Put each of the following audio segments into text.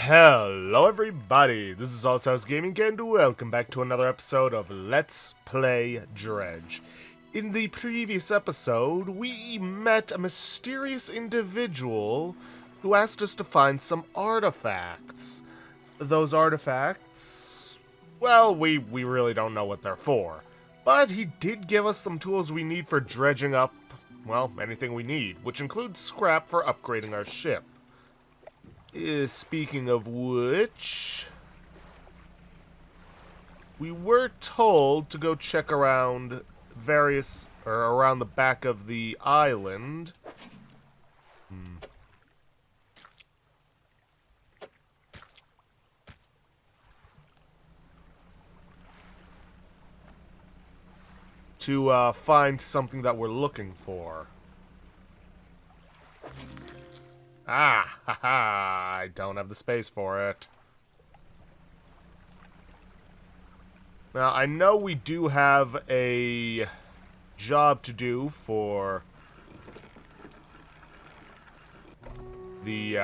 Hello everybody, this is Allstars Gaming and welcome back to another episode of Let's Play Dredge. In the previous episode, we met a mysterious individual who asked us to find some artifacts. Those artifacts, well, we really don't know what they're for. But he did give us some tools we need for dredging up, well, anything we need, which includes scrap for upgrading our ship. Speaking of which, we were told to go check around around the back of the island. To find something that we're looking for. I don't have the space for it. Now, I know we do have a job to do for the,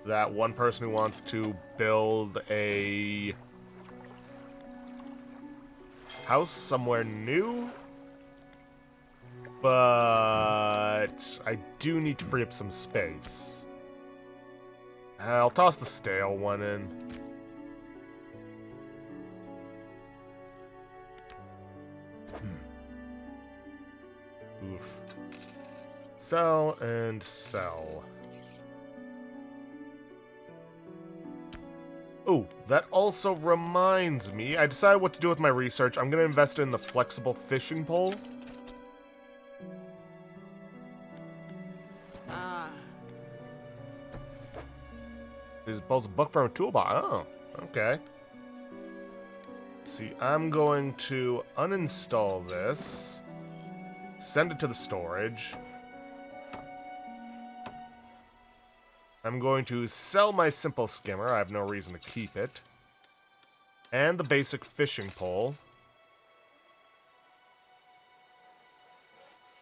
that one person who wants to build a house somewhere new, but I do need to free up some space. I'll toss the stale one in. Oof. Sell and sell. Oh, that also reminds me, I decided what to do with my research. I'm going to invest in the flexible fishing pole. These poles a book from a toolbox. Oh, okay. Let's see, I'm going to uninstall this, send it to the storage. I'm going to sell my simple skimmer. I have no reason to keep it. And the basic fishing pole.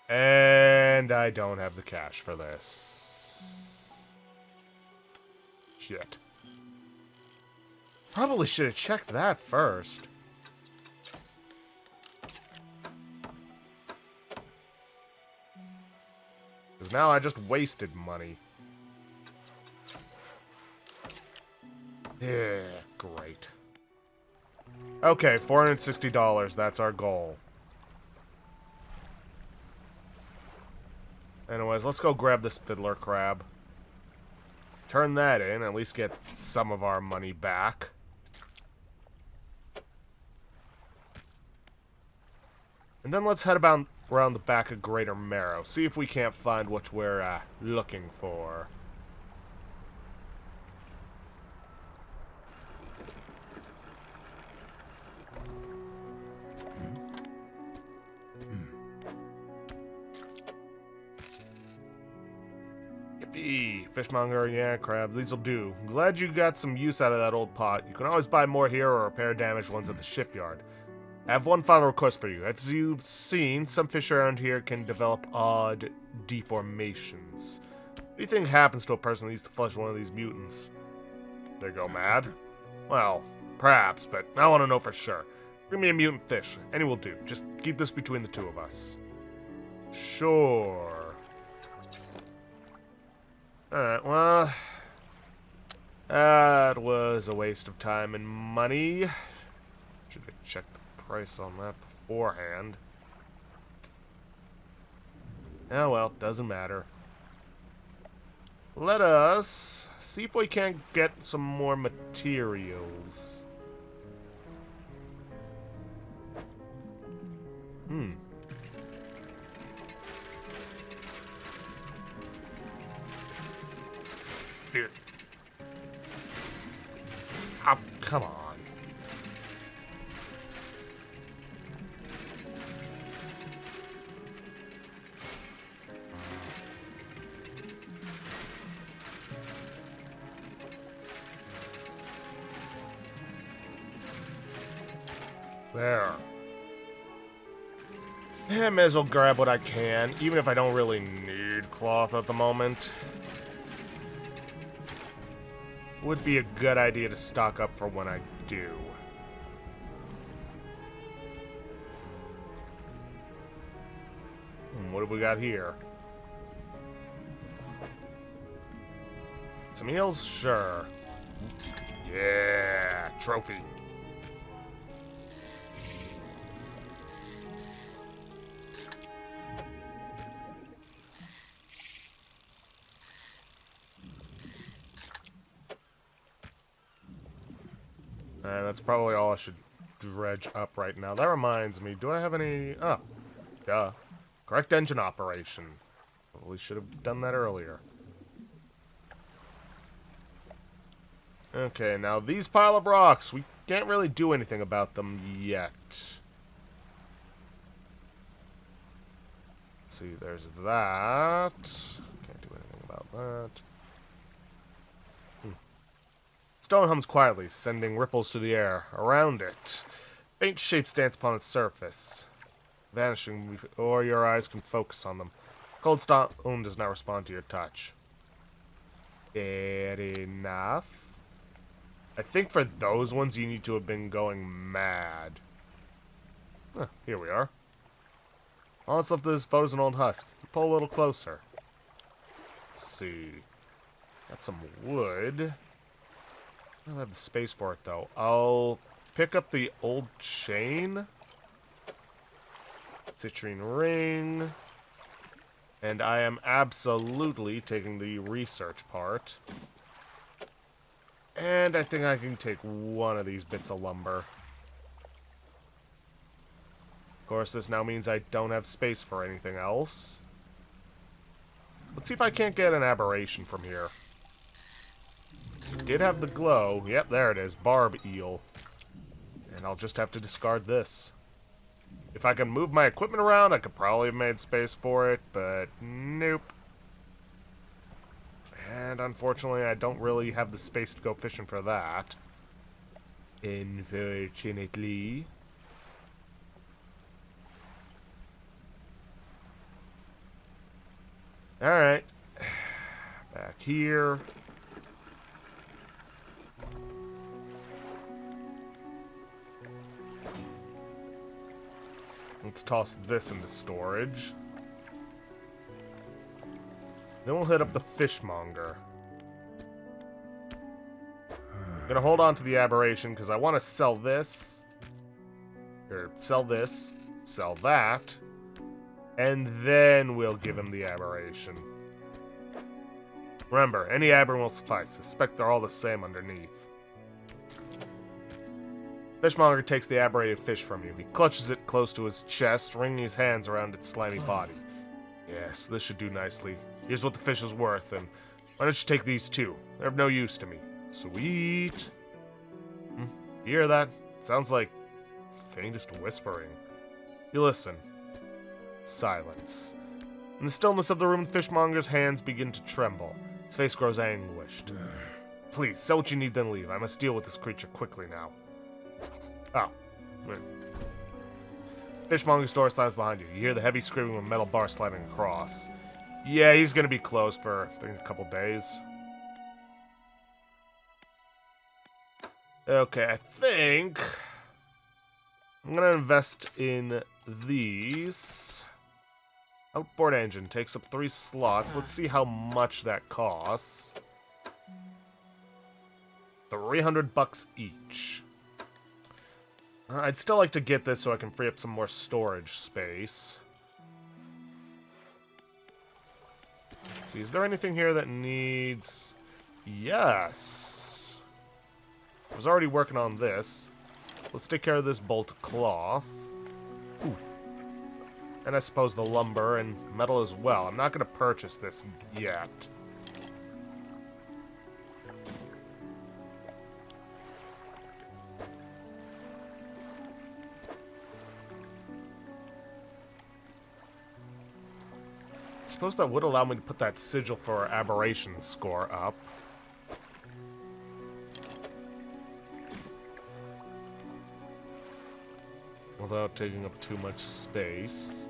And I don't have the cash for this. Shit. Probably should have checked that first. Because now I just wasted money. Yeah, great. Okay, $460, that's our goal. Anyways, let's go grab this fiddler crab. Turn that in, at least get some of our money back. And then let's head about around the back of Greater Marrow, see if we can't find what we're looking for. Fishmonger, yeah, crab, these'll do. Glad you got some use out of that old pot. You can always buy more here or repair damaged ones at the shipyard. I have one final request for you. As you've seen, some fish around here can develop odd deformations. What do you think happens to a person that needs to flush one of these mutants? They go mad? Well, perhaps, but I want to know for sure. Bring me a mutant fish. Any will do. Just keep this between the two of us. Sure. Alright, well, that was a waste of time and money. Should have checked the price on that beforehand. Oh well, doesn't matter. Let us see if we can't get some more materials. Here. Oh, come on. There. I may as well grab what I can, even if I don't really need cloth at the moment. Would be a good idea to stock up for when I do. What have we got here? Some heals? Sure. Yeah, trophy. That's probably all I should dredge up right now. That reminds me, do I have any... Oh, duh. Correct engine operation. Probably should have done that earlier. Okay, now these pile of rocks, we can't really do anything about them yet. Let's see, there's that. Can't do anything about that. Stone hums quietly, sending ripples through the air. Around it, faint shapes dance upon its surface, vanishing before your eyes can focus on them. Cold stone does not respond to your touch. Fair enough. I think for those ones, you need to have been going mad. Huh, here we are. All that's left of this boat is an old husk. You pull a little closer. Let's see. Got some wood. I don't have the space for it, though. I'll pick up the old chain. Citrine ring. And I am absolutely taking the research part. And I think I can take one of these bits of lumber. Of course, this now means I don't have space for anything else. Let's see if I can't get an aberration from here. I did have the glow. Yep, there it is. Barb eel. And I'll just have to discard this. If I can move my equipment around, I could probably have made space for it, but nope. And unfortunately, I don't really have the space to go fishing for that. Unfortunately. Alright. Back here. Let's toss this into storage. Then we'll hit up the fishmonger. I'm gonna hold on to the aberration because I want to sell this. Or sell this. Sell that. And then we'll give him the aberration. Remember, any aberration will suffice. Suspect they're all the same underneath. Fishmonger takes the aberrated fish from you. He clutches it close to his chest, wringing his hands around its slimy body. Yes, this should do nicely. Here's what the fish is worth, and why don't you take these too? They're of no use to me. Sweet. You hear that? It sounds like faintest whispering. You listen. Silence. In the stillness of the room, the fishmonger's hands begin to tremble. His face grows anguished. Please, sell what you need, then leave. I must deal with this creature quickly now. Oh. Fishmonger's door slams behind you. You hear the heavy screaming of a metal bar sliding across. Yeah, he's gonna be closed for, I think, a couple days. Okay, I think I'm gonna invest in these. Outboard engine takes up 3 slots. Let's see how much that costs. $300 each. I'd still like to get this so I can free up some more storage space. Let's see, is there anything here that needs... Yes! I was already working on this. Let's take care of this bolt of cloth. Ooh. And I suppose the lumber and metal as well. I'm not going to purchase this yet. I suppose that would allow me to put that sigil for our aberration score up. without taking up too much space.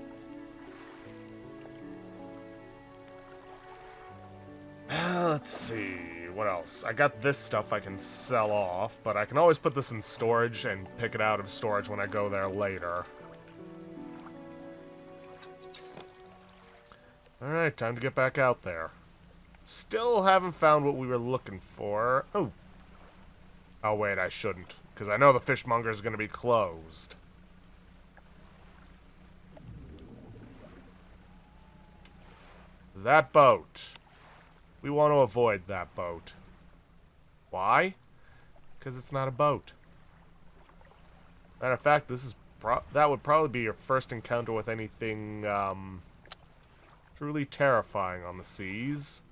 Let's see, what else? I got this stuff I can sell off, but I can always put this in storage and pick it out of storage when I go there later. Alright, time to get back out there. Still haven't found what we were looking for. Oh. Oh, wait, I shouldn't. Because I know the fishmonger is going to be closed. That boat. We want to avoid that boat. Why? Because it's not a boat. Matter of fact, this is that would probably be your first encounter with anything truly terrifying on the seas.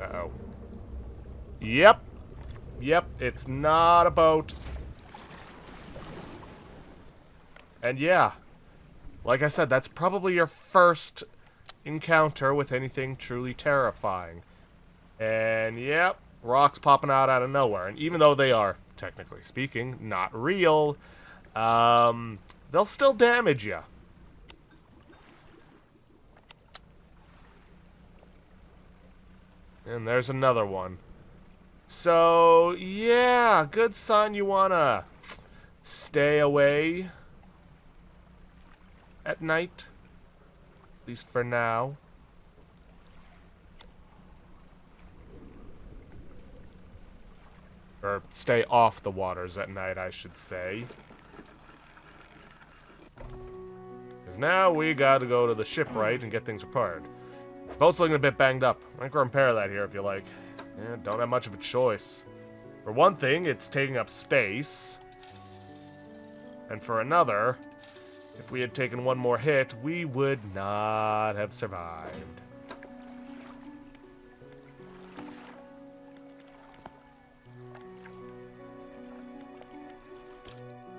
Uh-oh. Yep. Yep, it's not a boat. And yeah, like I said, that's probably your first encounter with anything truly terrifying. And yep, rocks popping out of nowhere. And even though they are, technically speaking, not real, they'll still damage you. And there's another one. So, yeah, good sign you wanna stay away at night. At least for now. Or stay off the waters at night, I should say. Because now we gotta go to the shipwright and get things repaired. Boat's looking a bit banged up. I can repair that here if you like. Yeah, don't have much of a choice. For one thing, it's taking up space. And for another, if we had taken one more hit, we would not have survived.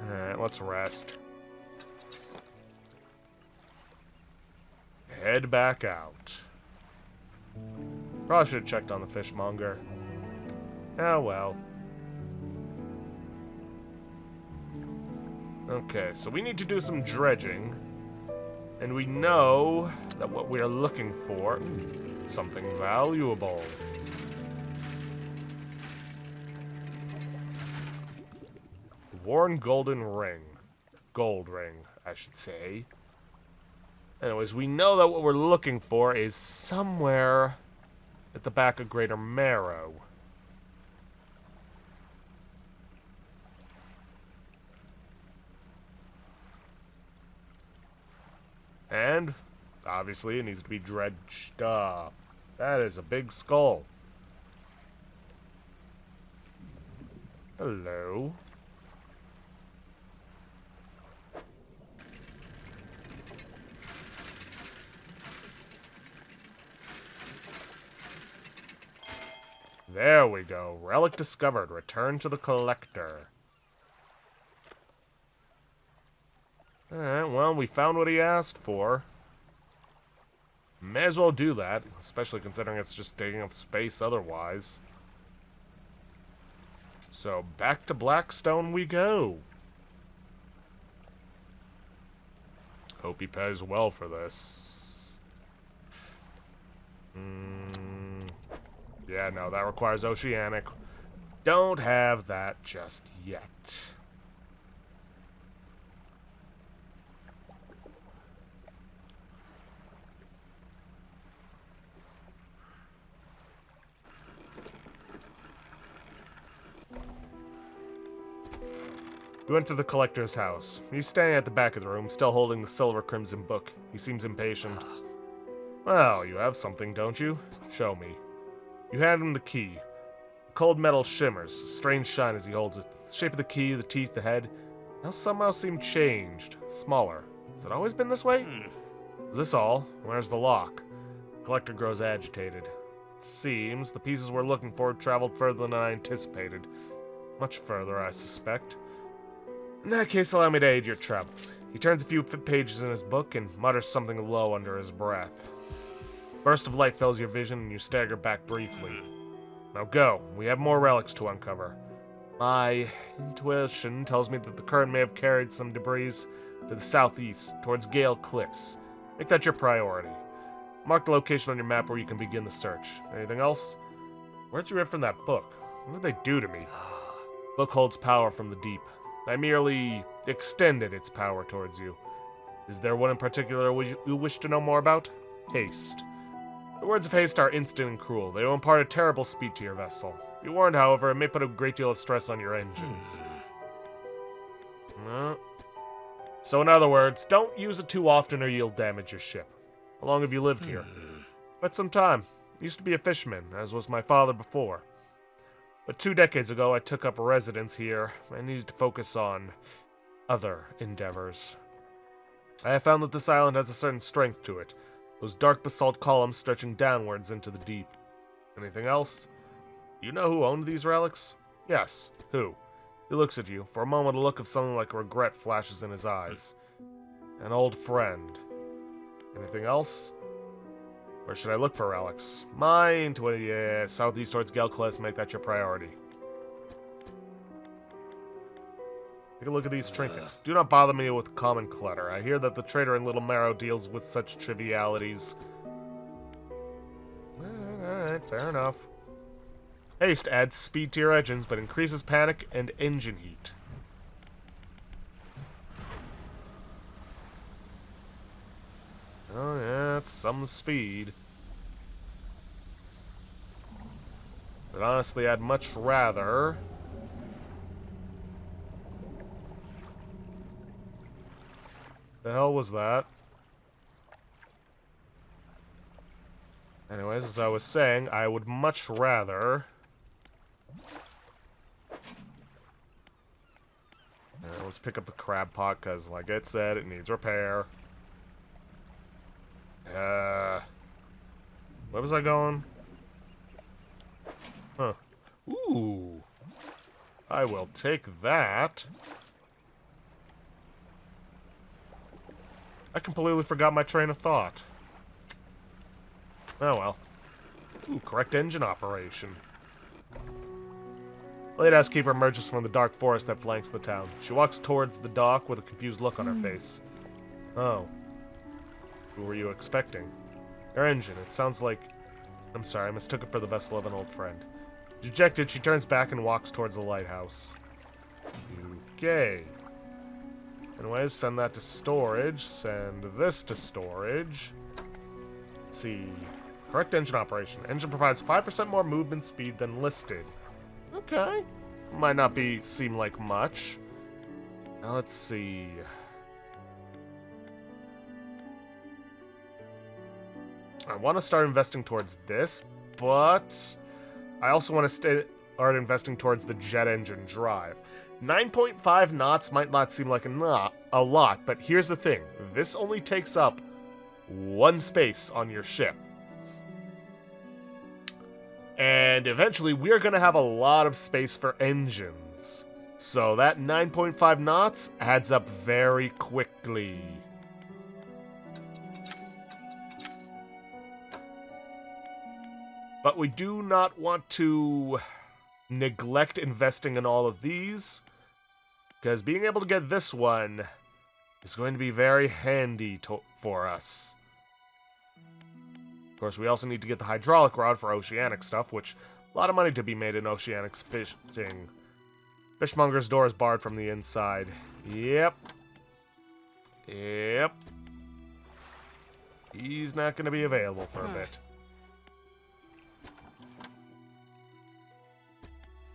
Alright, let's rest. Head back out. Probably should have checked on the fishmonger. Oh well. Okay, so we need to do some dredging. And we know that what we are looking for is something valuable. Worn golden ring. Gold ring, I should say. Anyways, we know that what we're looking for is somewhere at the back of Greater Marrow. And, obviously, it needs to be dredged up. That is a big skull. Hello. There we go. Relic discovered. Return to the collector. Alright, well, we found what he asked for. May as well do that, especially considering it's just taking up space otherwise. So, back to Blackstone we go. Hope he pays well for this. Yeah, no, that requires Oceanic. Don't have that just yet. We went to the collector's house. He's staying at the back of the room, still holding the silver crimson book. He seems impatient. Well, you have something, don't you? Show me. You hand him the key. The cold metal shimmers, a strange shine as he holds it. The shape of the key, the teeth, the head, now somehow seem changed, smaller. Has it always been this way? Is this all? Where's the lock? The collector grows agitated. It seems the pieces we're looking for traveled further than I anticipated. Much further, I suspect. In that case, allow me to aid your travels. He turns a few pages in his book and mutters something low under his breath. Burst of light fills your vision and you stagger back briefly. Now go, we have more relics to uncover. My intuition tells me that the current may have carried some debris to the southeast, towards Gale Cliffs. Make that your priority. Mark the location on your map where you can begin the search. Anything else? Where'd you read from that book? What did they do to me? Book holds power from the deep. I merely extended its power towards you. Is there one in particular you wish to know more about? Haste. The words of haste are instant and cruel. They will impart a terrible speed to your vessel. Be warned, however, it may put a great deal of stress on your engines. So in other words, don't use it too often or you'll damage your ship. How long have you lived here? Quite some time. I used to be a fisherman, as was my father before. But 2 decades ago, I took up residence here. I needed to focus on other endeavors. I have found that this island has a certain strength to it. Those dark basalt columns stretching downwards into the deep. Anything else? You know who owned these relics? Yes. Who? He looks at you. For a moment, a look of something like regret flashes in his eyes. An old friend. Anything else? Where should I look for relics? Mine, southeast towards Gale Cliffs, make that your priority. Take a look at these trinkets. Do not bother me with common clutter. I hear that the trader in Little Marrow deals with such trivialities. Alright, fair enough. Haste adds speed to your engines, but increases panic and engine heat. Oh yeah, it's some speed. But honestly, I'd much rather... The hell was that? Anyways, as I was saying, I would much rather... let's pick up the crab pot, because like I said, it needs repair. Where was I going? Huh. Ooh. I will take that. I completely forgot my train of thought. Oh well. Ooh, correct engine operation. Lighthouse Keeper emerges from the dark forest that flanks the town. She walks towards the dock with a confused look on her face. Oh. Who were you expecting? Her engine. It sounds like... I'm sorry, I mistook it for the vessel of an old friend. Dejected, she turns back and walks towards the lighthouse. Okay. Anyways, send that to storage. Send this to storage. Let's see. Correct engine operation. Engine provides 5% more movement speed than listed. Okay. Might not seem like much. Now let's see. I want to start investing towards this, but I also want to start investing towards the jet engine drive. 9.5 knots might not seem like a lot, but here's the thing. This only takes up 1 space on your ship. And eventually, we are going to have a lot of space for engines. So that 9.5 knots adds up very quickly. But we do not want to neglect investing in all of these, because being able to get this one is going to be very handy for us. Of course, we also need to get the hydraulic rod for oceanic stuff, which a lot of money to be made in oceanic fishing. Fishmonger's door is barred from the inside. Yep. Yep. He's not going to be available for a bit.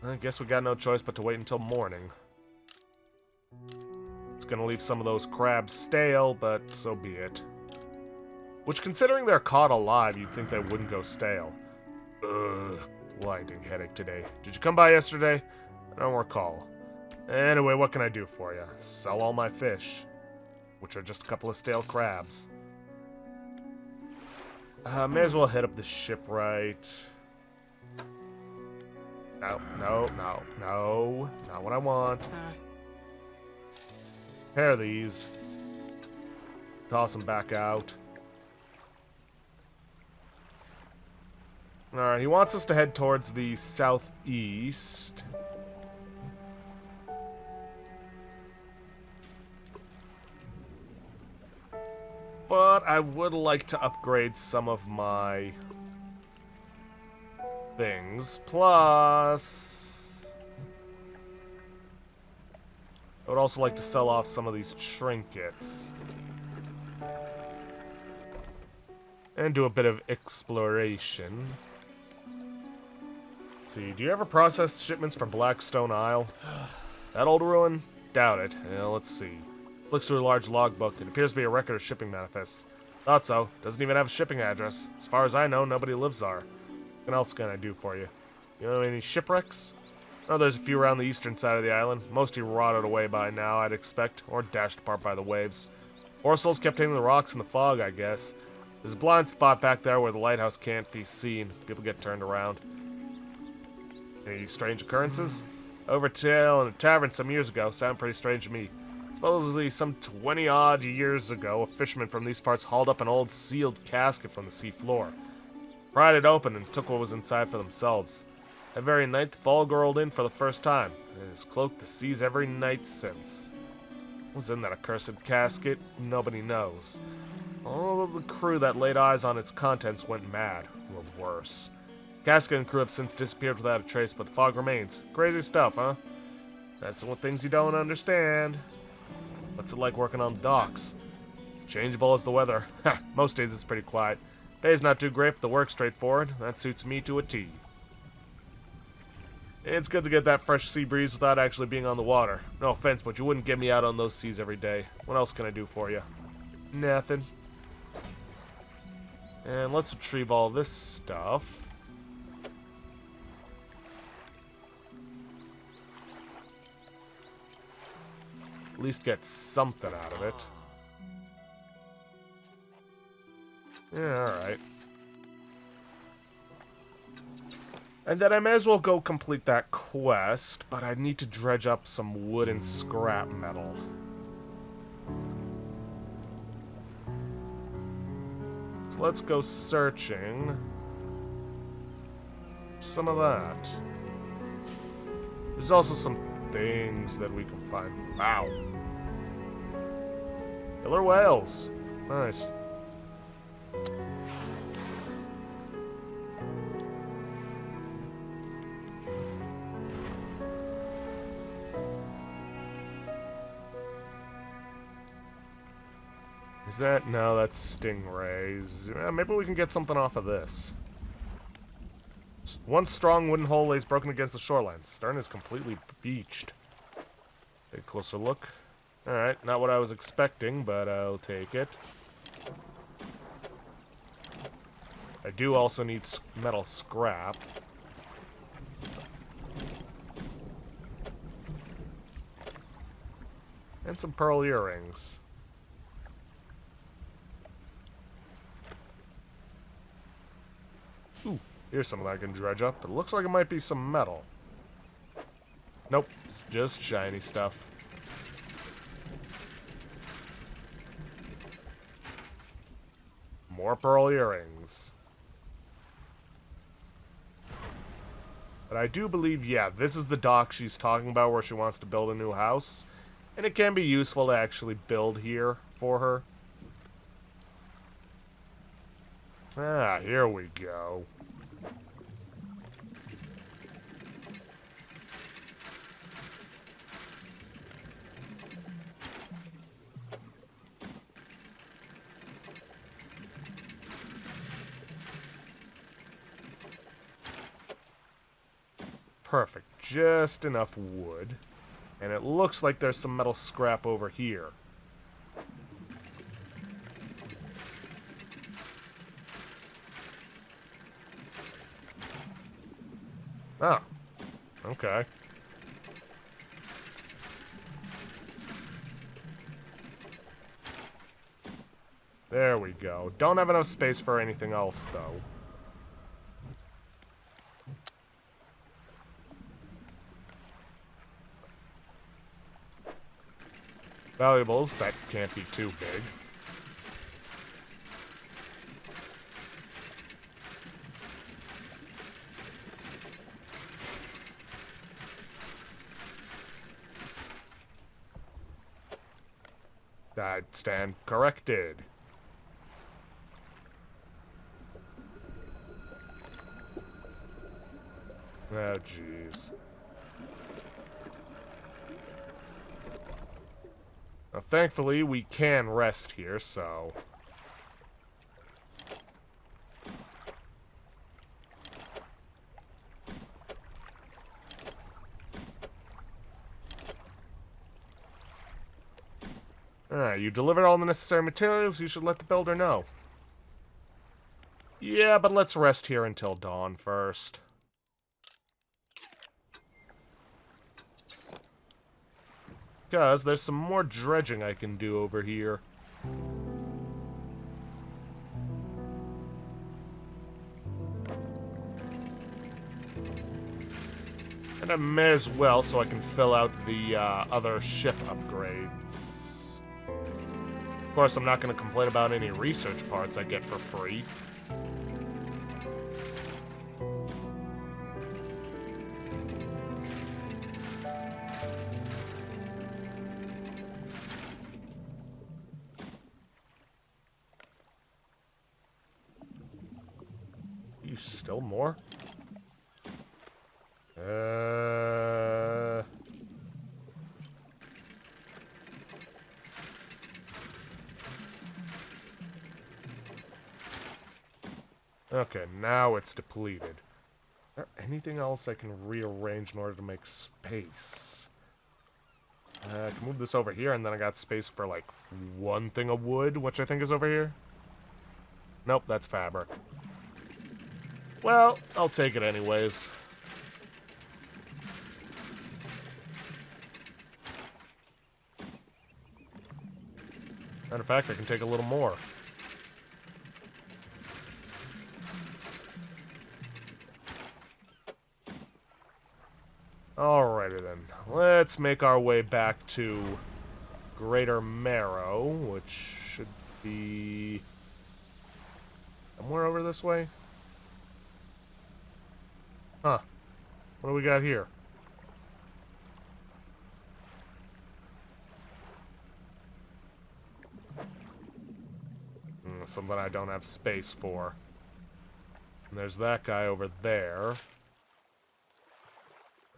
I guess we got no choice but to wait until morning. It's gonna leave some of those crabs stale, but so be it. Which, considering they're caught alive, you'd think they wouldn't go stale. Ugh, blinding headache today. Did you come by yesterday? I don't recall. Anyway, what can I do for you? Sell all my fish, which are just a couple of stale crabs. May as well hit up the shipwright. No, not what I want. Repair these. Toss them back out. Alright, he wants us to head towards the southeast. But I would like to upgrade some of my things. Plus, I would also like to sell off some of these trinkets. And do a bit of exploration. Let's see, do you ever process shipments from Blackstone Isle? That old ruin? Doubt it. Let's see. Looks through a large logbook. It appears to be a record of shipping manifests. Thought so. Doesn't even have a shipping address. As far as I know, nobody lives there. What else can I do for you? You know any shipwrecks? Oh, there's a few around the eastern side of the island. Mostly rotted away by now, I'd expect. Or dashed apart by the waves. Poor souls kept hitting the rocks in the fog, I guess. There's a blind spot back there where the lighthouse can't be seen. People get turned around. Any strange occurrences? Overtail in a tavern some years ago. Sound pretty strange to me. Supposedly, some 20-odd years ago, a fisherman from these parts hauled up an old sealed casket from the sea floor. Pried it open and took what was inside for themselves. That very night, the fog rolled in for the first time, and has cloaked the seas every night since. What was in that accursed casket? Nobody knows. All of the crew that laid eyes on its contents went mad, or worse. Casket and crew have since disappeared without a trace, but the fog remains. Crazy stuff, huh? That's the things you don't understand. What's it like working on docks? It's changeable as the weather. Ha! Most days it's pretty quiet. Pay's not too great, but the work's straightforward. That suits me to a T. It's good to get that fresh sea breeze without actually being on the water. No offense, but you wouldn't get me out on those seas every day. What else can I do for you? Nothing. And let's retrieve all this stuff. At least get something out of it. Yeah, alright. And then I may as well go complete that quest, but I need to dredge up some wood and scrap metal. So let's go searching. Some of that. There's also some things that we can find. Wow. Killer whales. Nice. Is that? No, that's stingrays. Maybe we can get something off of this. One strong wooden hull lays broken against the shoreline. Stern is completely beached. Take a closer look. Alright, not what I was expecting, but I'll take it. I do also need metal scrap. And some pearl earrings. Ooh, here's something I can dredge up. It looks like it might be some metal. Nope, it's just shiny stuff. More pearl earrings. But I do believe, yeah, this is the dock she's talking about where she wants to build a new house. And it can be useful to actually build here for her. Ah, here we go. Perfect. Just enough wood. And it looks like there's some metal scrap over here. Oh. Okay. There we go. Don't have enough space for anything else, though. Valuables, that can't be too big. I stand corrected. Oh, jeez. Now, thankfully, we can rest here, so... Alright, you delivered all the necessary materials, you should let the builder know. Yeah, but let's rest here until dawn first. Because there's some more dredging I can do over here. And I may as well so I can fill out the other ship upgrades. Of course, I'm not going to complain about any research parts I get for free. Still more? Okay, now it's depleted. Is there anything else I can rearrange in order to make space? I can move this over here, and then I got space for, like, one thing of wood, which I think is over here. Nope, that's fabric. Well, I'll take it anyways. Matter of fact, I can take a little more. Alrighty then. Let's make our way back to Greater Marrow, which should be somewhere over this way. Huh. What do we got here? Something I don't have space for. And there's that guy over there.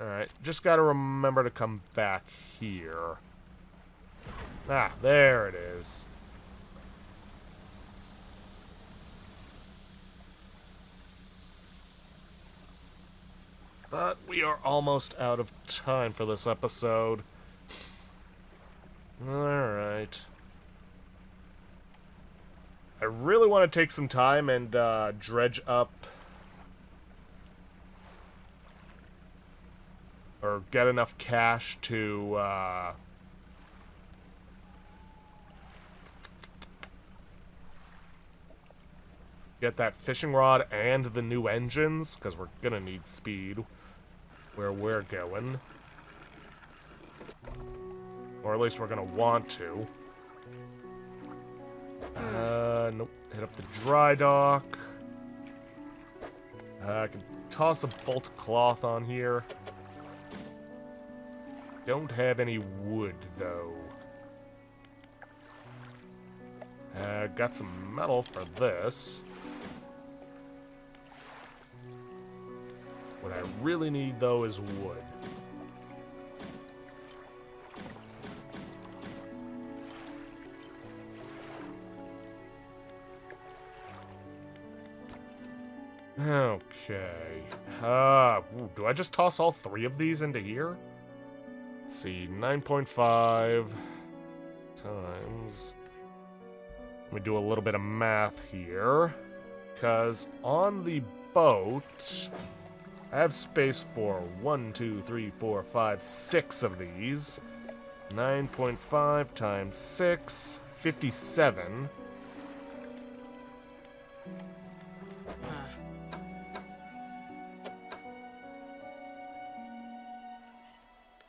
Alright, just gotta remember to come back here. Ah, there it is. But we are almost out of time for this episode. Alright. I really want to take some time and dredge up... or get enough cash to... get that fishing rod and the new engines, because we're gonna need speed where we're going. Or at least we're gonna want to. Nope. Hit up the dry dock. I can toss a bolt of cloth on here. Don't have any wood, though. Got some metal for this. What I really need, though, is wood. Okay. Do I just toss all three of these into here? Let's see, 9.5 times... Let me do a little bit of math here. Because on the boat, I have space for 1, 2, 3, 4, 5, 6 of these. 9.5 times 6, 57.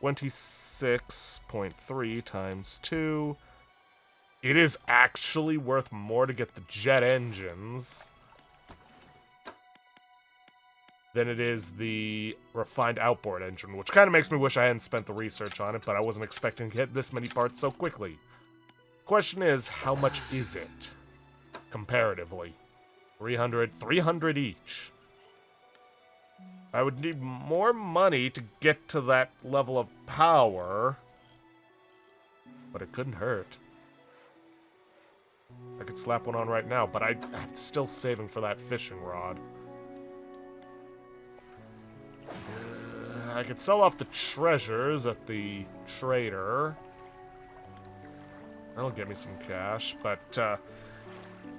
26.3 times 2. It is actually worth more to get the jet engines than it is the refined outboard engine, which kind of makes me wish I hadn't spent the research on it, but I wasn't expecting to get this many parts so quickly. Question is, how much is it? Comparatively. 300 each. I would need more money to get to that level of power, but it couldn't hurt. I could slap one on right now, but I'm still saving for that fishing rod. I could sell off the treasures at the trader. That'll get me some cash, but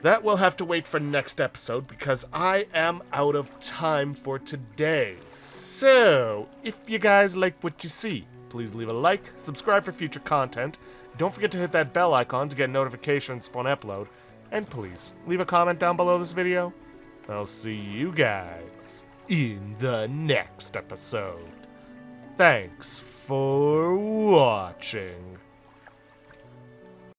that will have to wait for next episode because I am out of time for today. So, if you guys like what you see, please leave a like, subscribe for future content, don't forget to hit that bell icon to get notifications for an upload, and please leave a comment down below this video. I'll see you guys in the next episode. Thanks for watching.